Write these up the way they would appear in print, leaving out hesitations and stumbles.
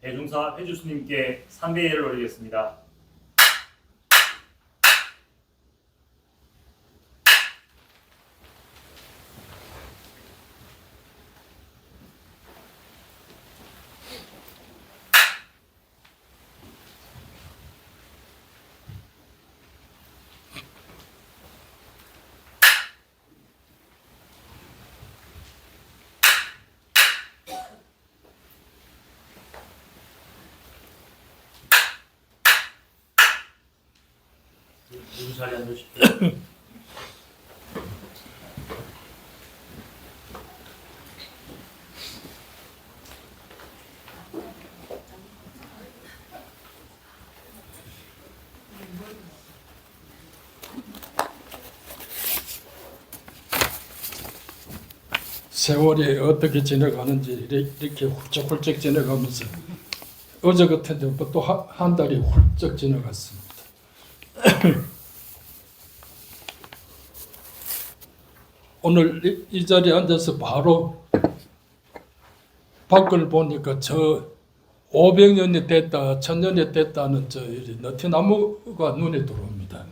대종사 회주스님께 상대예를 올리겠습니다. 모두 자리에 앉으십시오. 세월이 어떻게 지나가는지 이렇게 훌쩍훌쩍 지나가면서 어제 같은데 또 한 달이 훌쩍 지나갔습니다. 오늘 이 자리에 앉아서 바로 밖을 보니까 저 500년이 됐다, 1000년이 됐다는 저 너티나무가 눈에 들어옵니다.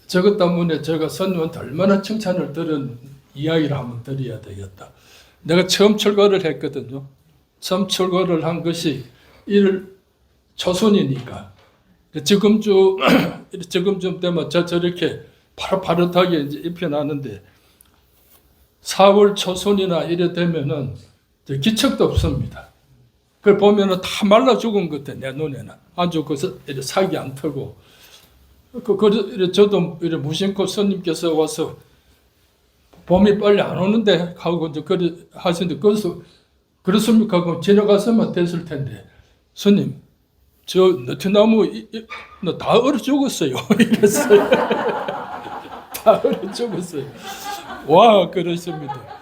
저것 때문에 제가 선녀한테 얼마나 칭찬을 들은 이야기를 한번 드려야 되겠다. 내가 처음 출가를 했거든요. 처음 출가를 한 것이 1월 초순이니까 지금쯤 되면 저렇게 파릇파릇하게 이제 잎이 나는데 4월 초순이나 이래 되면은 기척도 없습니다. 그걸 보면은 다 말라 죽은 것 같아, 내 눈에는. 아주 살기 안 터고. 저도 무심코 스님께서 와서 봄이 빨리 안 오는데 하고 이제 그리 하시는데 그렇습니까? 그럼 지나갔으면 됐을 텐데 스님 저 너티나무 다 얼어 죽었어요. 이랬어요. 다 얼어 죽었어요. 와 그러십니다.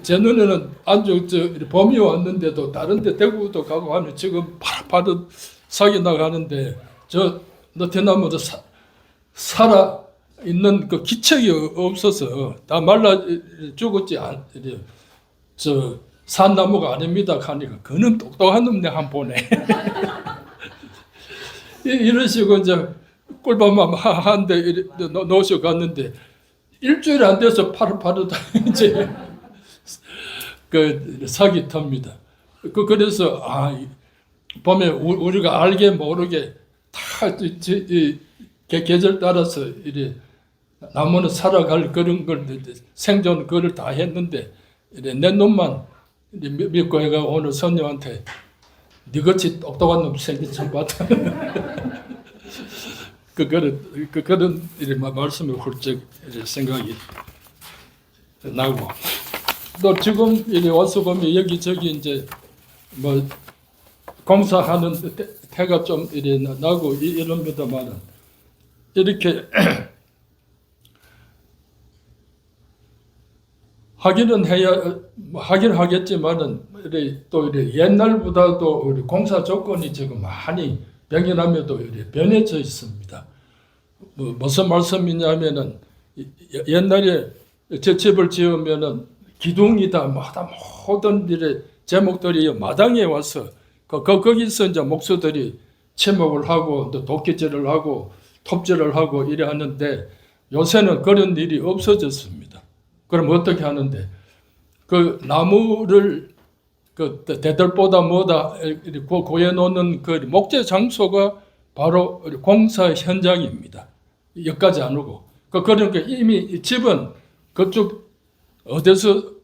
제 눈에는 아주 봄이 왔는데도 다른데 대구도 가고 하면 지금 파릇파릇 사기 나가는데 저 너티나무도 살아 있는 그 기척이 없어서 다 말라 죽었지 저 산나무가 아닙니다 하니까 그는 똑똑한 놈네 한 보네. 이런 식으로 이제 꿀밤만 한데 놓으셔 갔는데 일주일 안 돼서 파릇파릇 이제 그 사기 탑니다. 그래서 봄에 우리가 알게 모르게 다 계절 따라서 이래 나무는 살아갈 그런 걸 생존 그걸 다 했는데 이래 내 놈만 믿고 해가 오늘 선녀한테 니같이 똑똑한 놈 생긴 척 봤다. 그런 말씀이 훌쩍 생각이 나고 또 지금 이리 와서 보면 여기저기 이제 뭐 공사하는 태가 좀 이리 나고 이럽니다만은 이렇게 하긴 하겠지만은 또 옛날보다도 우리 공사 조건이 지금 많이 변경하면도 변해져 있습니다. 무슨 말씀이냐면은 옛날에 제 집을 지으면은 기둥이다 모든 일의 제목들이 마당에 와서 거기서 이제 목수들이 채목을 하고 또 도끼질을 하고 톱질을 하고 이래 하는데 요새는 그런 일이 없어졌습니다. 그럼 어떻게 하는데 그 나무를 그 대들보다 뭐다 고여 놓는 그 목재 장소가 바로 공사 현장입니다. 여기까지 안 오고 그러니까 이미 집은 그쪽 어디서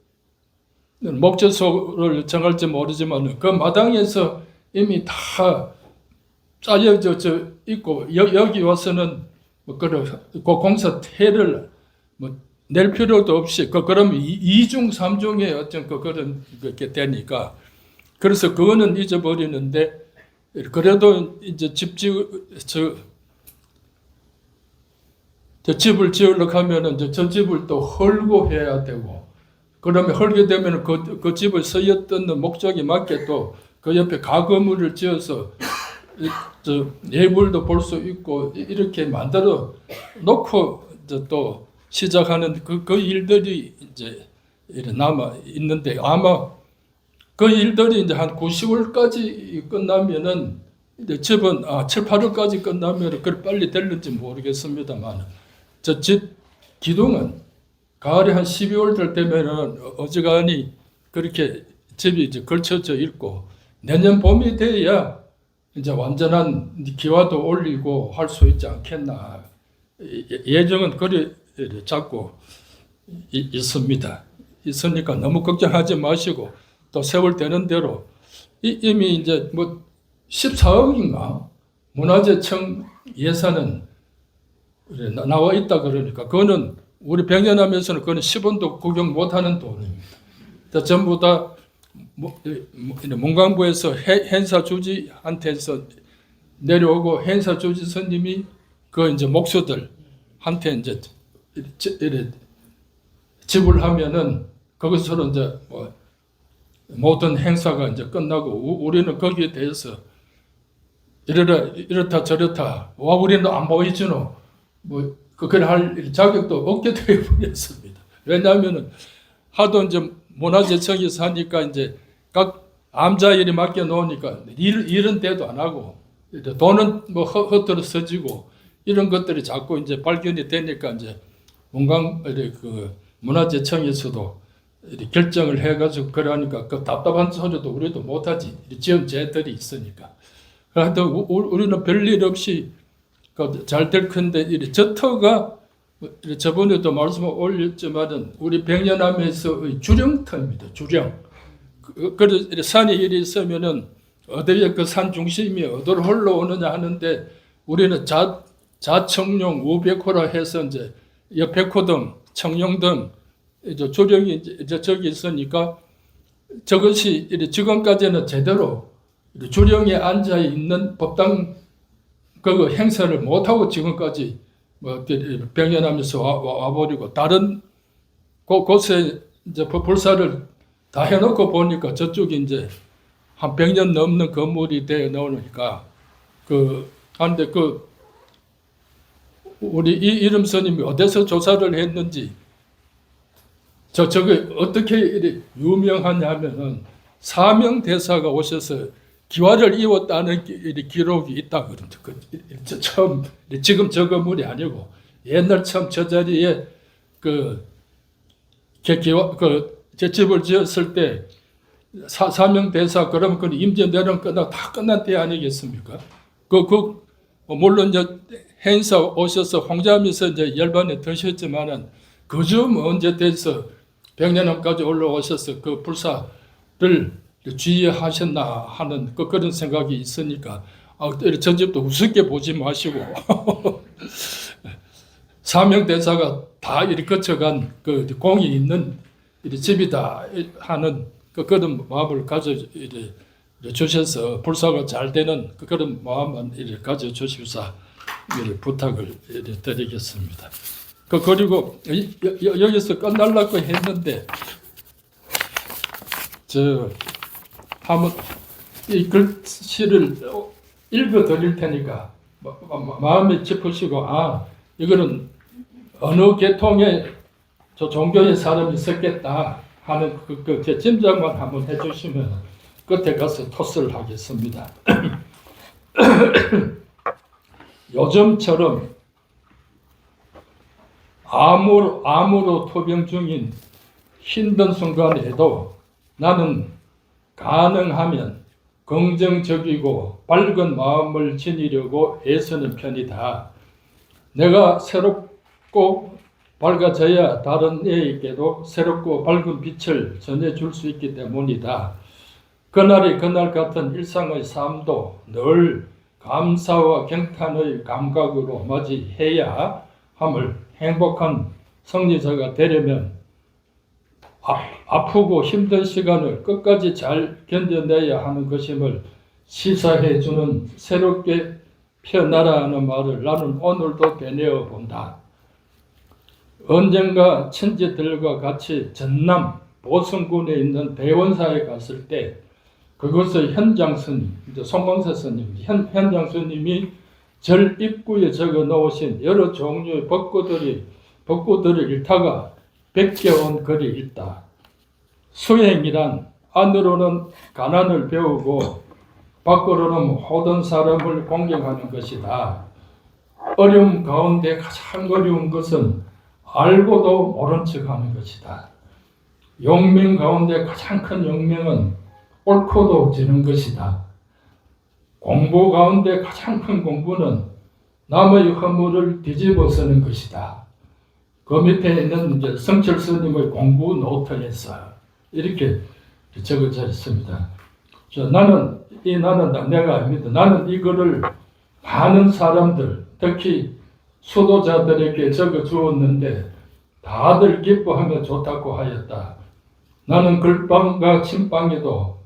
목재소를 정할지 모르지만 그 마당에서 이미 다 짜여져 있고 여기 와서는 그 공사 태를 낼 필요도 없이 그러면 2중 3중의 어떤 그런 게 되니까 그래서 그거는 잊어버리는데 그래도 이제 집을 지으려고 하면은 저 집을 또 헐고 해야 되고 그러면 헐게 되면 그 집을 쓰였던 목적에 맞게 또 그 옆에 가건물을 지어서 예물도 볼 수 있고 이렇게 만들어 놓고 이제 또 시작하는 그 일들이 이제 남아 있는데 아마 그 일들이 이제 한 9, 10월까지 끝나면은 이제 집은 7, 8월까지 끝나면 그걸 빨리 될는지 모르겠습니다만 저 집 기둥은 가을에 한 12월 될 때면은 어지간히 그렇게 집이 이제 걸쳐져 있고 내년 봄이 돼야 이제 완전한 기와도 올리고 할 수 있지 않겠나 예정은 그리 잡고 있습니다. 있으니까 너무 걱정하지 마시고 또 세월 되는 대로 이미 이제 뭐 14억인가 문화재청 예산은 나와 있다 그러니까 그거는 우리 백년하면서는 그거는 10원도 구경 못하는 돈입니다. 전부 다 문광부에서 행사 주지한테서 내려오고 행사 주지 스님이 그 이제 목수들한테 이제 지불하면은 거기서는 이제 뭐 모든 행사가 이제 끝나고 우리는 거기에 대해서 이렇다 저렇다 와 우리는 안 보이지노 뭐 그걸 할 자격도 없게 되어 버렸습니다. 왜냐하면은 하도 이제 문화재청에서 하니까 이제 각 암자 일이 맡겨 놓으니까 일은 대도 안 하고 돈은 뭐 헛되어 써지고 이런 것들이 자꾸 이제 발견이 되니까 이제 그 문화재청에서도 결정을 해가지고 그러니까 그 답답한 소리도 우리도 못하지 지은 죄들이 있으니까. 하여튼 우리는 별일 없이 잘 될 건데 저터가 저번에도 말씀을 올렸지만은 우리 백년암에서의 주령터입니다. 주령. 그래서 산이 이리 있으면은 어디에 그 산 중심이 어디로 흘러오느냐 하는데 우리는 자청룡 우백호라 해서 이제 백호등, 청룡등 이제 주령이 이제 저기 있으니까 저것이 지금까지는 제대로 주령에 앉아 있는 법당 그 행사를 못하고 지금까지 뭐 백년하면서 와버리고 다른 곳에 이제 불사를 다 해놓고 보니까 저쪽이 이제 한 100년 넘는 건물이 되어 나오니까 한데 우리 이름 스님이 어디서 조사를 했는지 저게 어떻게 유명하냐면은 사명대사가 오셔서 기와를 이었다는 기록이 있다 그럽니다. 처음 지금 저 건물이 아니고 옛날 처음 저 자리에 제 집을 지었을 때 사명대사 그러면 그 임진왜란 끝나고 다 끝난 때 아니겠습니까? 물론 이제 행사 오셔서 홍자하면서 이제 열반에 드셨지만은 그좀 언제 돼서 백년암까지 올라오셔서 그 불사를 주의하셨나 하는 그런 생각이 있으니까 저 집도 우습게 보지 마시고 사명대사가 다 이렇게 거쳐간 그 공이 있는 집이다 하는 그런 마음을 가져 주셔서 불사가 잘 되는 그런 마음만 가져 주십사 부탁을 드리겠습니다. 그리고 여기서 끝날라고 했는데 한번 이 글씨를 읽어 드릴 테니까 마음에 짚으시고 이거는 어느 계통의 저 종교의 사람이 썼겠다 하는 그 짐작만 한번 해주시면 끝에 가서 토스를 하겠습니다. 요즘처럼 암으로 토병 중인 힘든 순간에도 나는 가능하면 긍정적이고 밝은 마음을 지니려고 애쓰는 편이다. 내가 새롭고 밝아져야 다른 이에게도 새롭고 밝은 빛을 전해줄 수 있기 때문이다. 그날이 그날 같은 일상의 삶도 늘 감사와 경탄의 감각으로 맞이해야 함을 행복한 승리자가 되려면 아프고 힘든 시간을 끝까지 잘 견뎌내야 하는 것임을 시사해주는 새롭게 피어나라 하는 말을 나는 오늘도 되뇌어 본다. 언젠가 친지들과 같이 전남 보성군에 있는 대원사에 갔을 때 그것의 현장 스님, 송광세 스님, 현장 스님이 절 입구에 적어 놓으신 여러 종류의 벚꽃들을 읽다가 베껴온 글이 있다. 수행이란 안으로는 가난을 배우고 밖으로는 모든 사람을 공경하는 것이다. 어려움 가운데 가장 어려운 것은 알고도 모른 척하는 것이다. 용맹 가운데 가장 큰 용맹은 옳고도 지는 것이다. 공부 가운데 가장 큰 공부는 남의 허물을 뒤집어 쓰는 것이다. 그 밑에 있는 이제 성철 스님의 공부 노트에서 이렇게 적어져 있습니다. 나는 내가 아닙니다. 나는 이거를 많은 사람들, 특히 수도자들에게 적어 주었는데 다들 기뻐하며 좋다고 하였다. 나는 글방과 침방에도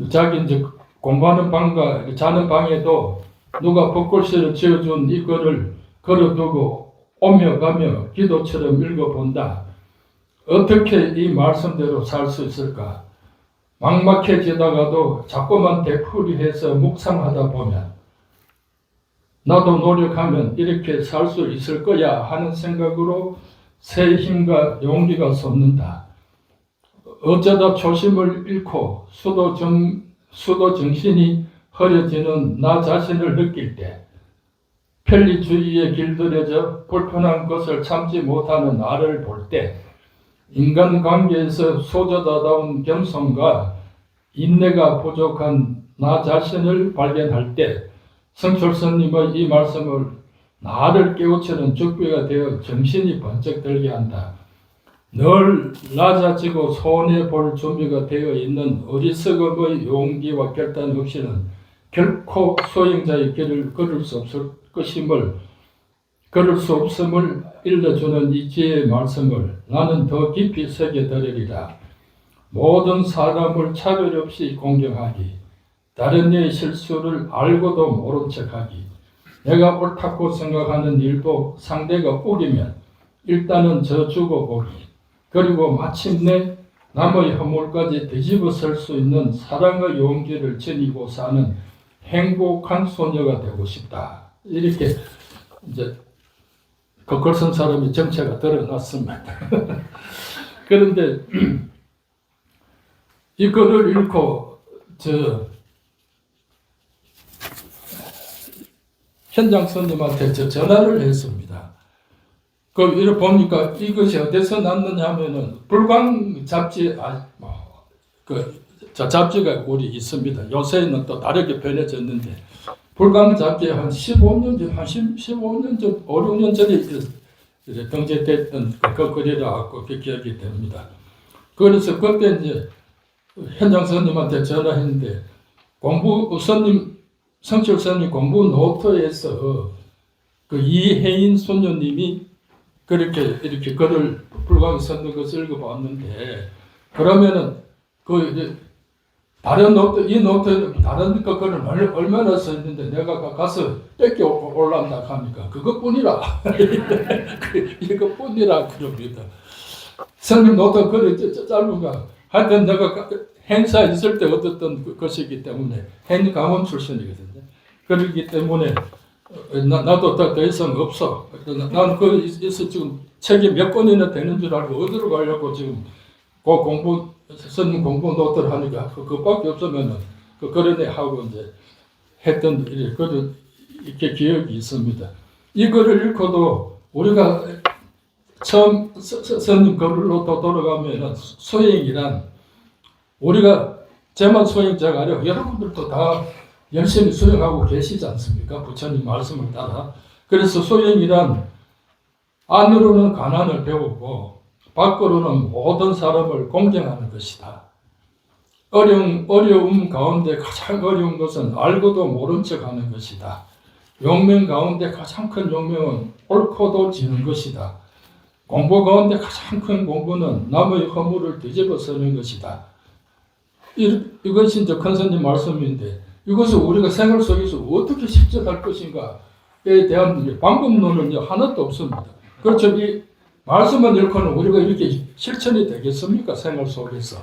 자기 이제 공부하는 방과 자는 방에도 누가 벚글씨를 지어준 이 글을 걸어두고 오며 가며 기도처럼 읽어본다. 어떻게 이 말씀대로 살 수 있을까? 막막해지다가도 자꾸만 되풀이해서 묵상하다 보면 나도 노력하면 이렇게 살 수 있을 거야 하는 생각으로 새 힘과 용기가 솟는다. 어쩌다 초심을 잃고 수도 정신이 흐려지는 나 자신을 느낄 때, 편리주의에 길들여져 불편한 것을 참지 못하는 나를 볼 때, 인간관계에서 소저다다운 겸손과 인내가 부족한 나 자신을 발견할 때, 성철스님의 이 말씀을 나를 깨우치는 죽비가 되어 정신이 번쩍 들게 한다. 늘 낮아지고 손해볼 준비가 되어 있는 어리석음의 용기와 결단 없이는 결코 소행자의 길을 걸을 수 없음을 일러주는 이 지혜의 말씀을 나는 더 깊이 새겨들으리라. 모든 사람을 차별 없이 공경하기, 다른 이의 실수를 알고도 모른 척하기, 내가 옳다고 생각하는 일도 상대가 우기면 일단은 져주고 보기, 그리고 마침내 남의 허물까지 뒤집어 쓸 수 있는 사랑의 용기를 지니고 사는 행복한 소녀가 되고 싶다. 이렇게 이제 글 쓴 사람이 정체가 드러났습니다. 그런데 이 글을 읽고 현장 스님한테 전화를 했습니다. 이렇게 보니까 이것이 어디서 났느냐 하면은 불광 잡지, 잡지가 우리 있습니다. 요새는 또 다르게 변해졌는데, 불광 잡지에 한 15년 전, 5, 6년 전에 이제 등재됐던 그 글이라 고 기억이 됩니다. 그래서 그때 이제 현장 스님한테 전화했는데, 성철 스님 공부 노트에서 그 이혜인 소녀님이 이렇게 글을 불광에 썼는 것을 읽어봤는데, 그러면은 이제 다른 노트, 이 노트에 다른 글을 얼마나 썼는데 내가 가서 뺏겨 올란다 하니까 그것뿐이라. 이것뿐이라 그럽니다. 스님 노트 글이 짧은가. 하여튼 내가 행사 있을 때 얻었던 것이기 때문에 행 가문 출신이거든요. 그렇기 때문에 나도 더 이상 없어. 나는 거기서 지금 책이 몇 권이나 되는 줄 알고 어디로 가려고 지금 스님 공부 노트를 하니까 그것밖에 없으면은 그러네 하고 이제 했던 이렇게 기억이 있습니다. 이 글을 읽고도 우리가 처음 스님 글로 또 돌아가면은 소행이란, 우리가 제만 소행자가 아니라 여러분들도 다 열심히 수행하고 계시지 않습니까? 부처님 말씀을 따라. 그래서 소행이란 안으로는 가난을 배우고 밖으로는 모든 사람을 공경하는 것이다. 어려움 가운데 가장 어려운 것은 알고도 모른 척하는 것이다. 용맹 가운데 가장 큰 용맹은 옳고도 지는 것이다. 공부 가운데 가장 큰 공부는 남의 허물을 뒤집어 쓰는 것이다. 이것이 이제 큰 스님 말씀인데, 이것을 우리가 생활 속에서 어떻게 실천할 것인가에 대한 방법론은 하나도 없습니다. 그렇죠. 이 말씀만 읽고는 우리가 이렇게 실천이 되겠습니까? 생활 속에서.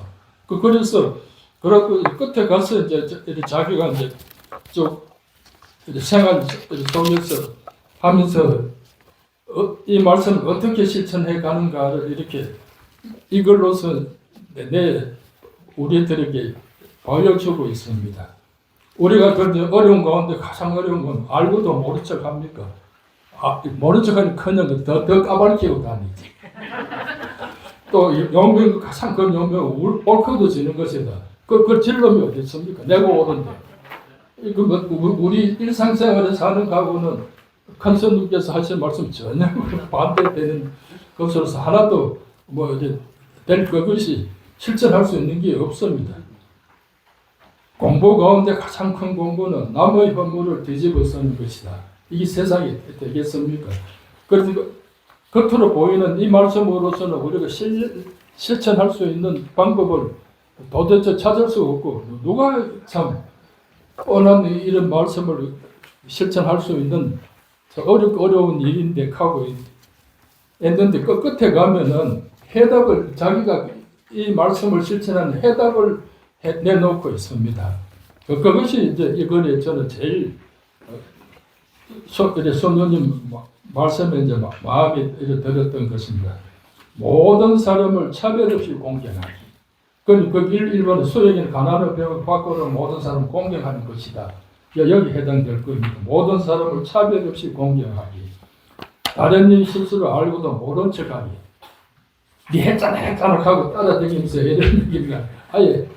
그래서 끝에 가서 이제 자기가 이제 쭉 생활 속에서 하면서 이 말씀을 어떻게 실천해 가는가를 이렇게 이걸로서 내 우리들에게 보여주고 있습니다. 우리가 그런데 어려운 가운데 가장 어려운 건 알고도 모른 척 합니까? 모른 척 하니 커녕 더 까발키고 다니지. 또 용병 가장 큰 용병은 옳거도 것이다. 그걸 질러면 어디 있습니까? 내가 옳은데. 우리 일상생활에 사는 가구는 큰 스님께서 하신 말씀 전혀 반대되는 것으로서 하나도 될 것이 실천할 수 있는 게 없습니다. 공부 가운데 가장 큰 공부는 남의 허물을 뒤집어 쓰는 것이다. 이게 세상이 되겠습니까? 그래서 겉으로 보이는 이 말씀으로서는 우리가 실천할 수 있는 방법을 도대체 찾을 수 없고, 누가 참 뻔한 이런 말씀을 실천할 수 있는 어려운 일인데 하고 있는데 끝에 가면은 해답을 자기가 이 말씀을 실천하는 해답을 내놓고 있습니다. 그것이 이제 이거에 저는 제일 손님 말씀에 이제 마음이 들었던 것입니다. 모든 사람을 차별 없이 공경하기. 그 1번은 수행인 가난을 배워 밖으로 모든 사람을 공경하는 것이다. 여기 해당될 겁니다. 모든 사람을 차별 없이 공경하기. 다른 일 실수를 알고도 모른 척하기. 네 했잖아 하고 따라다니면서 이런 얘기가 아예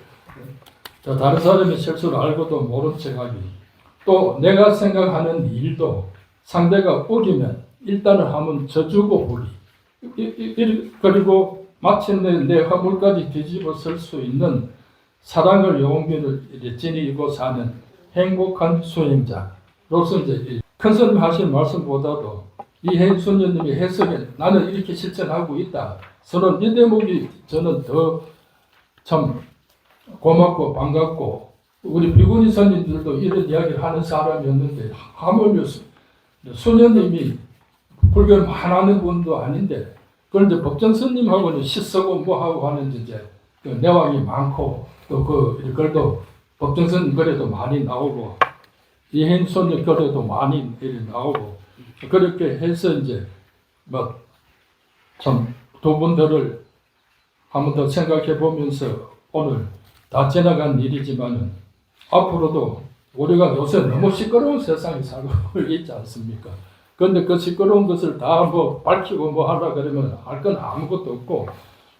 다른 사람의 실수를 알고도 모른 척하기. 또 내가 생각하는 일도 상대가 어기면 일단은 한번 져주고 보기. 그리고 마침내 내 허물까지 뒤집어 쓸 수 있는 사랑을 용기를 지니고 사는 행복한 수행자로서 이제 큰 스님 하신 말씀보다도 이혜인 수녀님의 해석에 나는 이렇게 실천하고 있다. 저는 이 대목이 저는 더 참 고맙고 반갑고, 우리 비구니 스님들도 이런 이야기를 하는 사람이었는데 하물며 수녀님이 불교를 많아하는 분도 아닌데 그런데 법정 스님하고는 시쓰고 뭐하고 하는 이제 그 내왕이 많고 또 글도 법정 스님 글에도 많이 나오고 이혜인 스님 글에도 많이 나오고 그렇게 해서 이제 참 두 분들을 한 번 더 생각해 보면서 오늘 다 지나간 일이지만은 앞으로도 우리가 요새 너무 시끄러운 세상에 살고 있지 않습니까? 그런데 그 시끄러운 것을 다 밝히고 하라 그러면 할 건 아무것도 없고,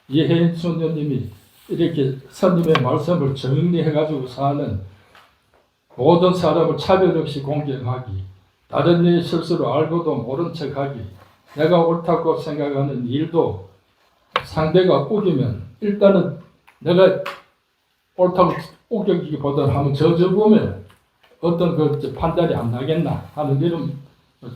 이혜인 수녀님이 이렇게 스님의 말씀을 정리해가지고 사는 모든 사람을 차별 없이 공경하기, 다른 이의 실수를 알고도 모른 척하기, 내가 옳다고 생각하는 일도 상대가 우기면 일단은 내가 옳다고 우기기보다는 한번 져보면 어떤 그 판단이 안 나겠나 하는 이런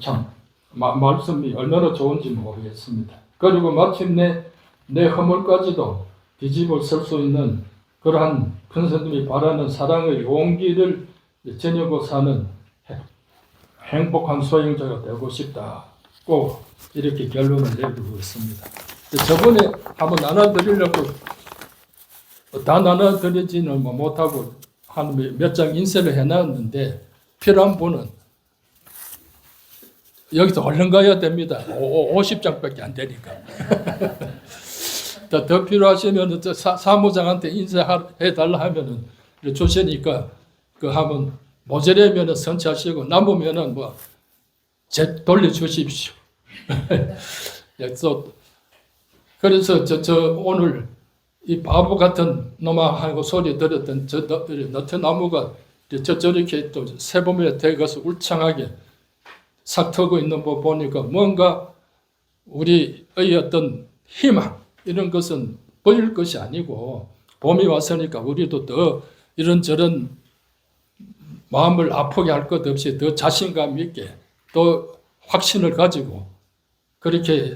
참 말씀이 얼마나 좋은지 모르겠습니다. 그리고 마침내 내 허물까지도 뒤집어 쓸 수 있는 그러한 큰 스님이 바라는 사랑의 용기를 지니고 사는 행복한 소행자가 되고 싶다. 꼭 이렇게 결론을 내리고 있습니다. 저번에 한번 나눠드리려고 다 나눠드리지는 못하고 한 몇 장 인쇄를 해놨는데 필요한 분은 여기서 얼른 가야 됩니다. 50장밖에 안 되니까. 더 필요하시면 사무장한테 인쇄해달라 하면은 주시니까 그 한번 모자라면 선처하시고 남으면은 돌려주십시오. 그래서 저 오늘 이 바보 같은 놈하고 소리 들었던 저 너트나무가 저렇게 또 새봄에 되어서 울창하게 싹트고 있는 거 보니까 뭔가 우리의 어떤 희망 이런 것은 보일 것이 아니고, 봄이 왔으니까 우리도 더 이런저런 마음을 아프게 할 것 없이 더 자신감 있게 또 확신을 가지고 그렇게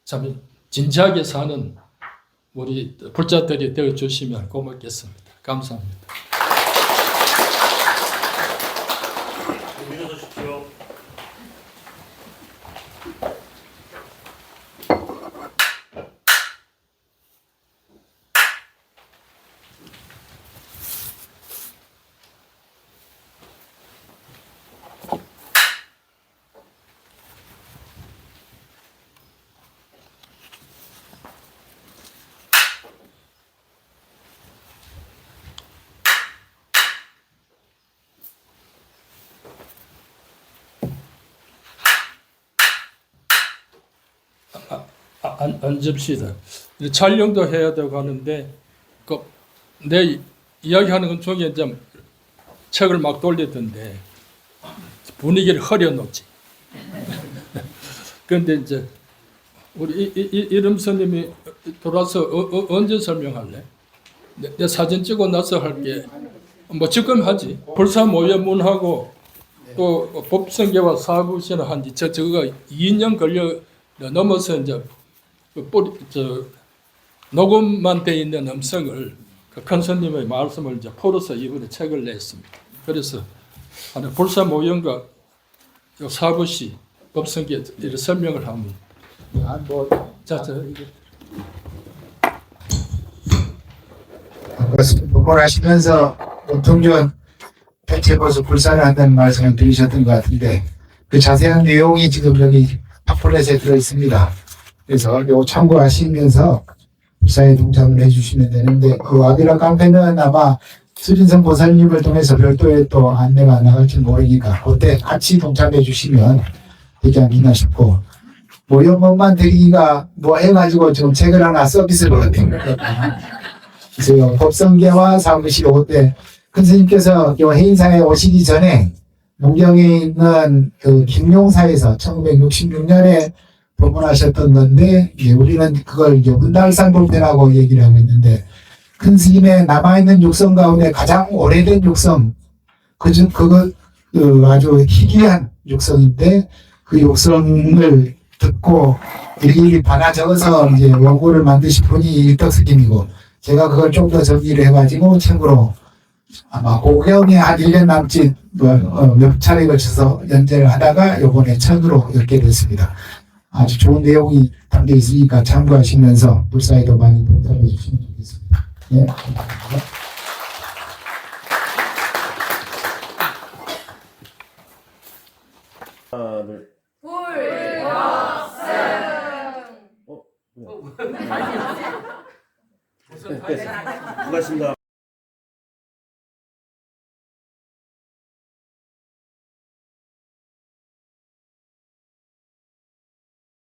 참 진지하게 사는 우리 불자들이 되어 주시면 고맙겠습니다. 감사합니다. 믿어주십시오. 앉읍시다. 촬영도 해야 되고 하는데 내 이야기하는 건 종이에 이제 책을 막 돌리던데 분위기를 흐려놓지. 그런데 이제 우리 이름 스님이 돌아서 언제 설명할래? 내 사진 찍고 나서 할게. 뭐 지금 하지. 불사모연문하고 또 법성계와 사부시는 한지 저거가 2년 걸려 넘어서 이제 녹음만 돼 있는 음성을 큰 스님의 말씀을 이제 풀어서 이번에 책을 냈습니다. 그래서 불사모연과 사부시 법성계 이렇게 설명을 하면 복원하시면서 동전 폐체버스 불사를 한다는 말씀을 드리셨던 것 같은데 그 자세한 내용이 지금 여기 팜플렛에 들어 있습니다. 그래서 이거 참고하시면서 불사에 동참을 해주시면 되는데 그 와비라 깡패는 아마 수진성 보살님을 통해서 별도의 또 안내가 나갈지 모르니까 그때 같이 동참해 주시면 되지 않겠나 싶고 모형법만 드리기가 뭐 해가지고 지금 책을 하나 서비스로 얻은 것 같아요. 그래서 법성계와 사무실 오때 큰 스님께서 이 해인사에 오시기 전에 문경에 있는 그 김용사에서 1966년에 법문하셨던 건데 우리는 그걸 이제 문달상불패라고 얘기를 하고 있는데 큰 스님의 남아있는 육성 가운데 가장 오래된 육성 그거 아주 희귀한 육성인데 그 육성을 듣고 일일이 받아 적어서 이제 원고를 만드신 분이 일덕스님이고 제가 그걸 좀 더 정리를 해가지고 책으로 아마 고경에 한 1년 남짓 몇 차례에 걸쳐서 연재를 하다가 요번에 책으로 읽게 됐습니다. 아주 좋은 내용이 담겨 있으니까 참고하시면서 불사에도 많이 동참해 주시면 좋겠습니다. 네. 하나, 둘. 수고하셨습니다.